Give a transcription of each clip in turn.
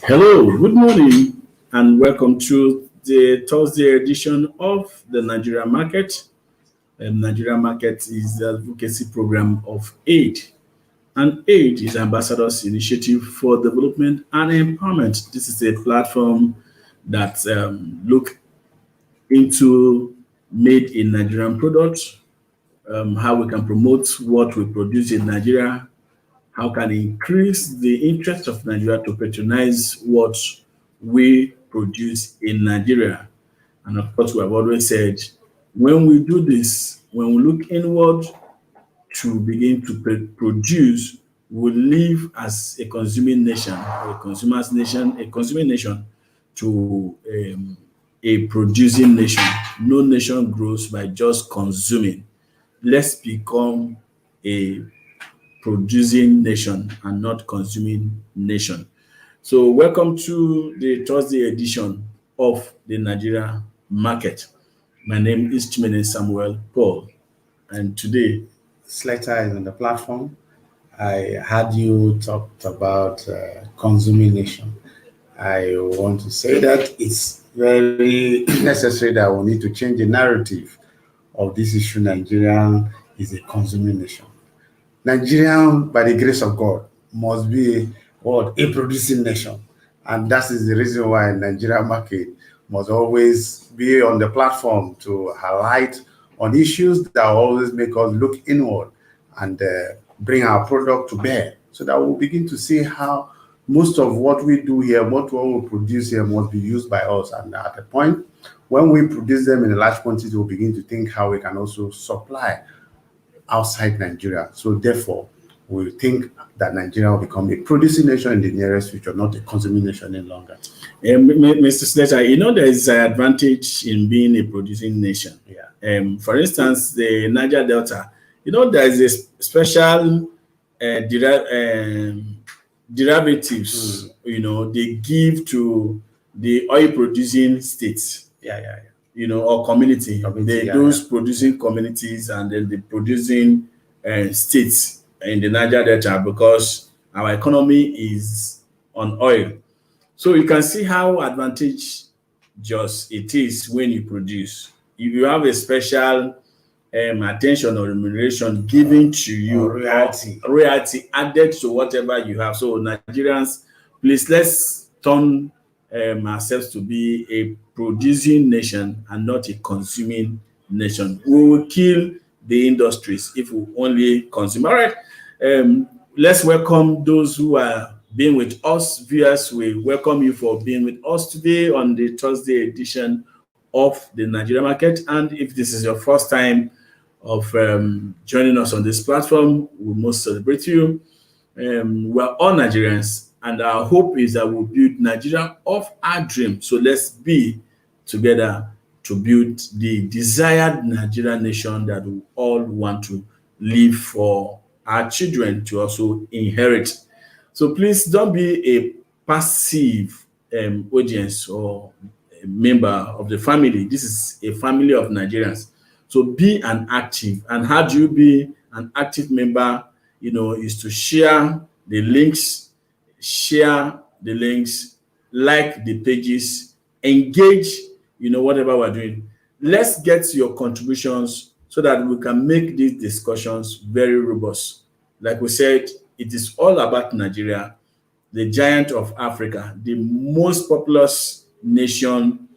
Hello, good morning, and welcome to the Thursday edition of the Nigeria Market. Nigeria Market is the advocacy program of AID, and AID is Ambassador's Initiative for Development and Empowerment. This is a platform that look into made in Nigerian products, how we can promote what we produce in Nigeria, how can increase the interest of Nigeria to patronize what we produce in Nigeria. And of course, we have always said when we do this, when we look inward to begin to produce, we live as a consuming nation, a consumers nation, a consuming nation to a producing nation. No nation grows by just consuming. Let's become a producing nation and not consuming nation. So, welcome to the Thursday edition of the Nigeria Market. My name is Chimene Samuel Paul, and today, Slater is on the platform. I had you talked about consuming nation. I want to say that it's very necessary that we need to change the narrative of this issue. Nigeria is a consuming nation. Nigeria, by the grace of God, must be what a producing nation, and that is the reason why Nigeria market must always be on the platform to highlight on issues that always make us look inward and bring our product to bear, so that we'll begin to see how most of what we do here, what we produce here, must be used by us. And at a point when we produce them in a large quantity, we'll begin to think how we can also supply outside Nigeria. So therefore, we think that Nigeria will become a producing nation in the nearest future, not a consuming nation any longer. Mr. Slater, you know there is an advantage in being a producing nation. Yeah. For instance, the Niger Delta, you know there is a special derivatives, they give to the oil producing states. Yeah. Or community. Those Yeah. producing communities and then the producing states in the Niger Delta, because our economy is on oil. So you can see how advantageous it is when you produce. If you have a special attention or remuneration given to you, Or royalty. royalty added to whatever you have. So Nigerians, please let's turn ourselves to be a producing nation and not a consuming nation. We will kill the industries if we only consume. All right. Let's welcome those who are being with us. Viewers, we welcome you for being with us today on the Thursday edition of the Nigeria Market. And if this is your first time of joining us on this platform, we must celebrate you. We're all Nigerians, and our hope is that we'll build Nigeria of our dream. So let's be together to build the desired Nigerian nation that we all want to live for our children to also inherit. So please don't be a passive audience or a member of the family. This is a family of Nigerians. So be an active. And how do you be an active member? Is to share the links, like the pages, engage, whatever we're doing. Let's get your contributions so that we can make these discussions very robust. Like we said, it is all about Nigeria, the giant of Africa, the most populous nation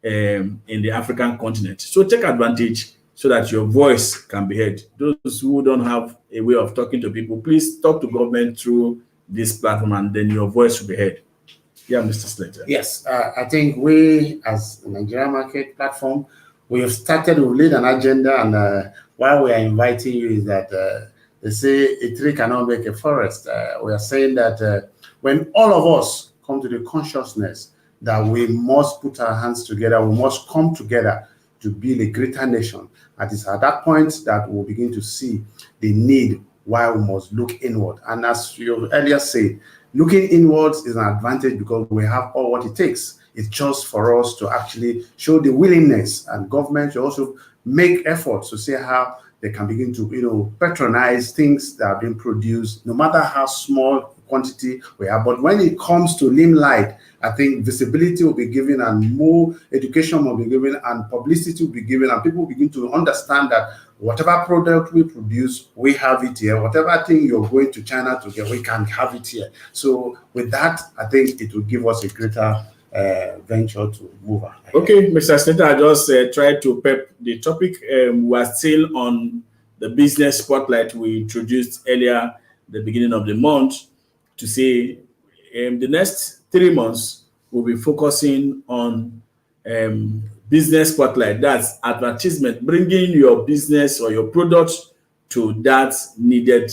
in the African continent. So take advantage so that your voice can be heard. Those who don't have a way of talking to people, please talk to government through this platform and then your voice will be heard. Yeah, Mr. Slater. Yes, I think we, as the Nigeria Market platform, we have started, we've laid an agenda, and why we are inviting you is that they say a tree cannot make a forest. We are saying that when all of us come to the consciousness that we must put our hands together, we must come together to build a greater nation. It is at that point that we'll begin to see the need why we must look inward. And as you earlier said, looking inwards is an advantage because we have all what it takes. It's just for us to actually show the willingness, and government should also make efforts to see how they can begin to, patronize things that are being produced, no matter how small quantity we have. But when it comes to limelight, I think visibility will be given and more education will be given and publicity will be given, and people begin to understand that whatever product we produce, we have it here. Whatever thing you're going to China to get, we can have it here. So with that, I think it will give us a greater venture to move ahead. Okay, Mr. Senator, I just tried to pep the topic. We are still on the business spotlight we introduced earlier, the beginning of the month, to say the next 3 months we'll be focusing on business spotlight. That's advertisement, bringing your business or your product to that needed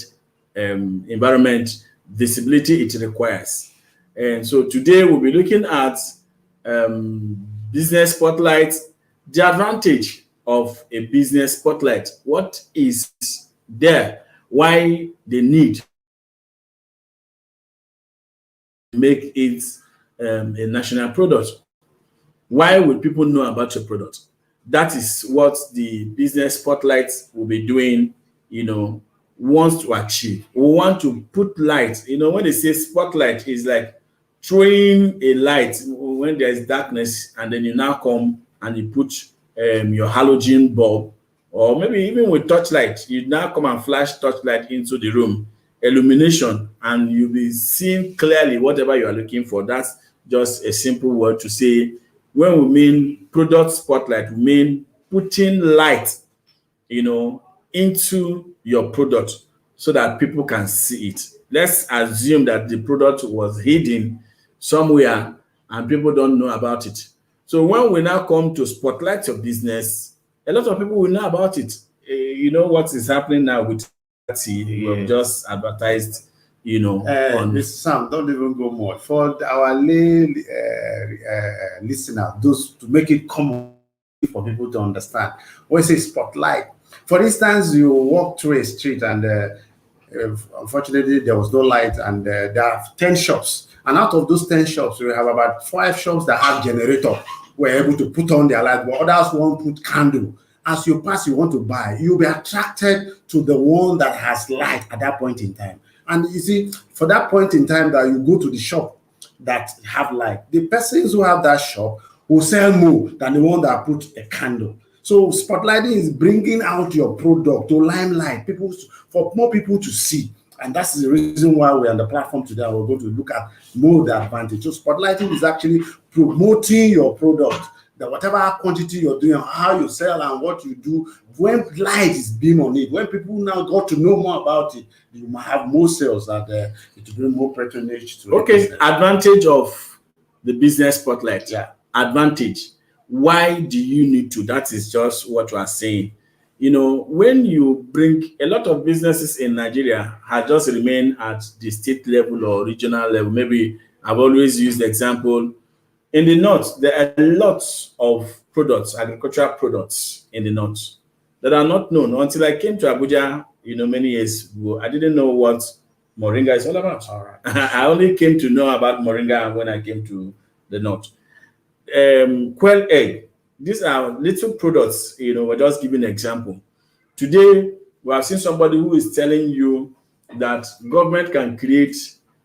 environment, visibility it requires. And so today we'll be looking at business spotlight, the advantage of a business spotlight. What is there? Why the need to make it a national product? Why would people know about your product? That is what the business spotlight will be doing, wants to achieve. We want to put light. When they say spotlight, is like throwing a light when there's darkness, and then you now come and you put your halogen bulb, or maybe even with torchlight, you now come and flash torchlight into the room, illumination, and you'll be seeing clearly whatever you are looking for. That's just a simple word to say. When we mean product spotlight, we mean putting light, into your product so that people can see it. Let's assume that the product was hidden somewhere and people don't know about it. So when we now come to spotlight your business, a lot of people will know about it. What is happening now with we have just advertised, on Mr. Sam, don't even go more. For our lay listeners, those to make it common for people to understand. When we say spotlight, for instance, you walk through a street and unfortunately there was no light, and there are 10 shops. And out of those 10 shops, we have about 5 shops that have generator. We're able to put on their light, but others won't put candle. As you pass, you want to buy, you'll be attracted to the one that has light at that point in time. And you see, for that point in time that you go to the shop that have light, the persons who have that shop will sell more than the one that put a candle. So spotlighting is bringing out your product to limelight, for more people to see. And that's the reason why we're on the platform today. We're going to look at more the advantage. So spotlighting is actually promoting your product, that whatever quantity you're doing, how you sell and what you do, when light is beam on it, when people now got to know more about it, you might have more sales, and it will bring more patronage to Okay, advantage of the business spotlight. Yeah. Advantage. Why do you need to? That is just what you are saying. When you bring a lot of businesses in Nigeria have just remained at the state level or regional level. Maybe I've always used the example. In the north, there are lots of products, agricultural products in the north that are not known. Until I came to Abuja, many years ago, I didn't know what moringa is all about. All right. I only came to know about moringa when I came to the north. Quail egg. These are little products, we're just giving an example. Today, we have seen somebody who is telling you that government can create,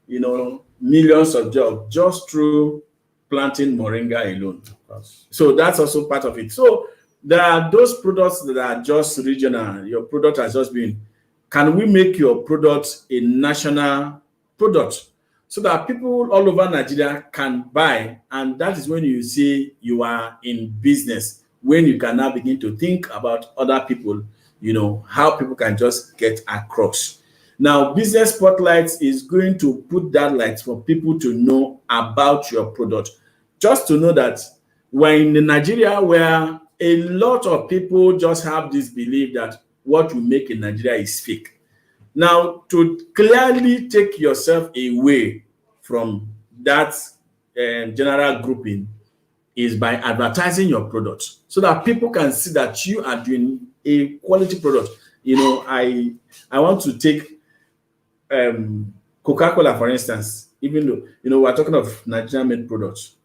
millions of jobs just through planting moringa alone. So that's also part of it. So there are those products that are just regional. Your product has just been, can we make your product a national product so that people all over Nigeria can buy? And that is when you see you are in business, when you can now begin to think about other people, how people can just get across. Now, business spotlight is going to put that light for people to know about your product. Just to know that we're in Nigeria where a lot of people just have this belief that what we make in Nigeria is fake. Now, to clearly take yourself away from that general grouping is by advertising your product so that people can see that you are doing a quality product. I want to take Coca-Cola, for instance, even though, we're talking of Nigerian-made products.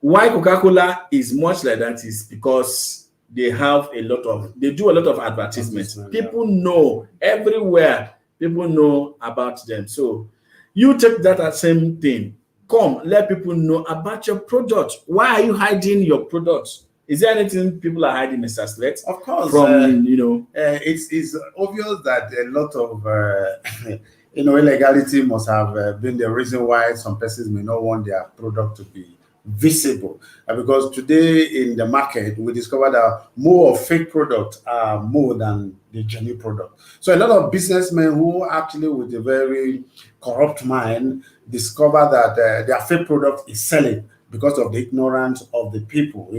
Why Coca-Cola is much like that is because they do a lot of advertisements. People know everywhere, people know about them. So You take that as same thing. Come, let people know about your product. Why are you hiding your products? Is there anything people are hiding, Mr. Slate? Of course, From you know, it's obvious that a lot of illegality must have been the reason why some persons may not want their product to be visible. Because today in the market, we discovered that more of fake products are more than the genuine product. So a lot of businessmen who actually with a very corrupt mind discover that their fake product is selling because of the ignorance of the people.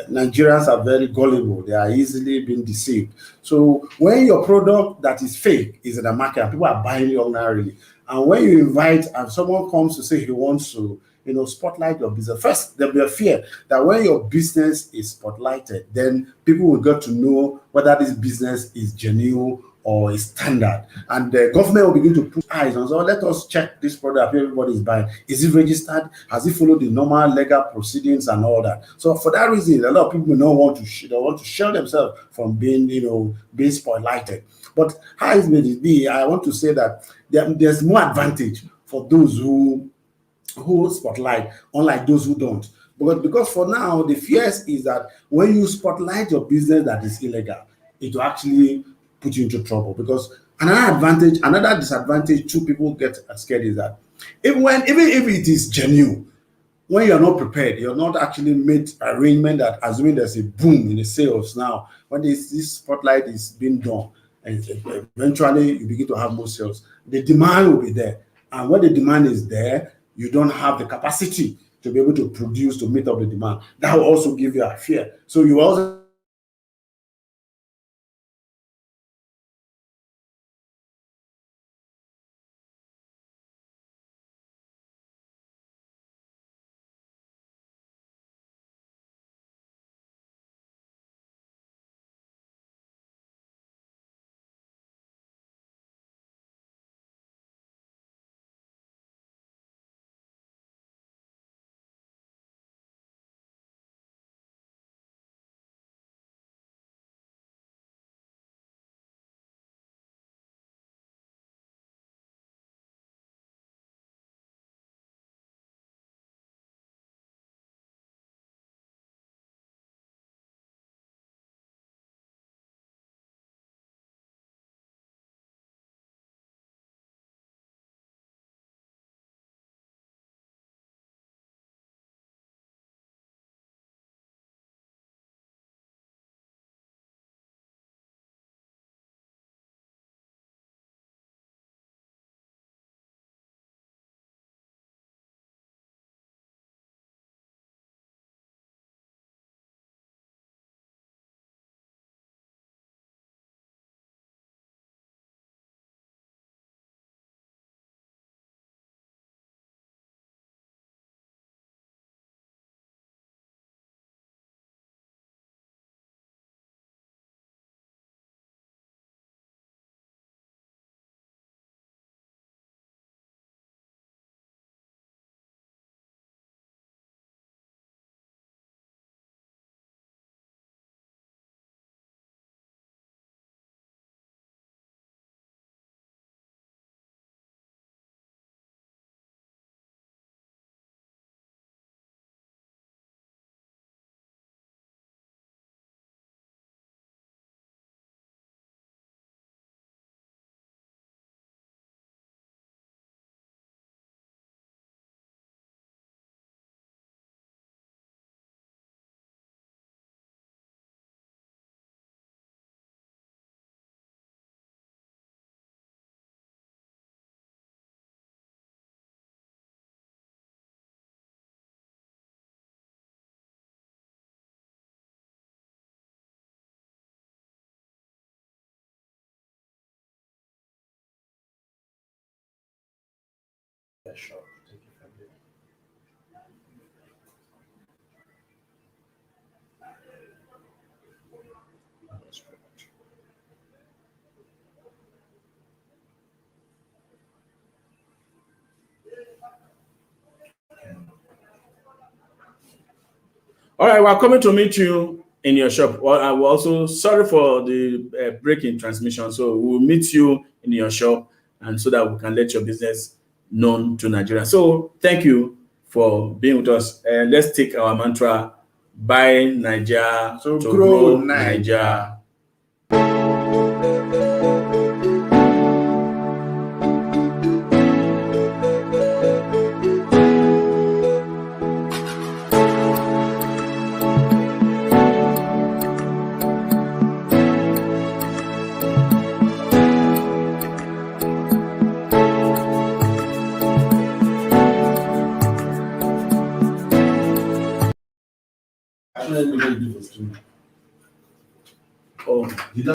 Nigerians are very gullible. They are easily being deceived. So when your product that is fake is in the market, people are buying it ordinarily. And when you invite and someone comes to say he wants to, spotlight your business, first there'll be a fear that when your business is spotlighted, then people will get to know whether this business is genuine or is standard. And the government will begin to put eyes on, so let us check this product everybody is buying. Is it registered? Has it followed the normal legal proceedings and all that? So for that reason, a lot of people may not want to they want to shield themselves from being, being spotlighted. But how it may be, I want to say that there's more advantage for those who spotlight, unlike those who don't. Because for now, the fears is that when you spotlight your business that is illegal, it will actually put you into trouble. Because another disadvantage two people get scared is that even if it is genuine, when you're not prepared, you're not actually made arrangement that assuming there's a boom in the sales now, when this spotlight is being done, and eventually you begin to have more sales, the demand will be there. And when the demand is there, you don't have the capacity to be able to produce to meet up the demand. That will also give you a fear. So you also all right, we're coming to meet you in your shop. Well, I'm also sorry for the break in transmission. So we'll meet you in your shop and so that we can let your business known to Nigeria. So thank you for being with us. Let's take our mantra: buy Nigeria So to grow grow Nigeria. Nigeria.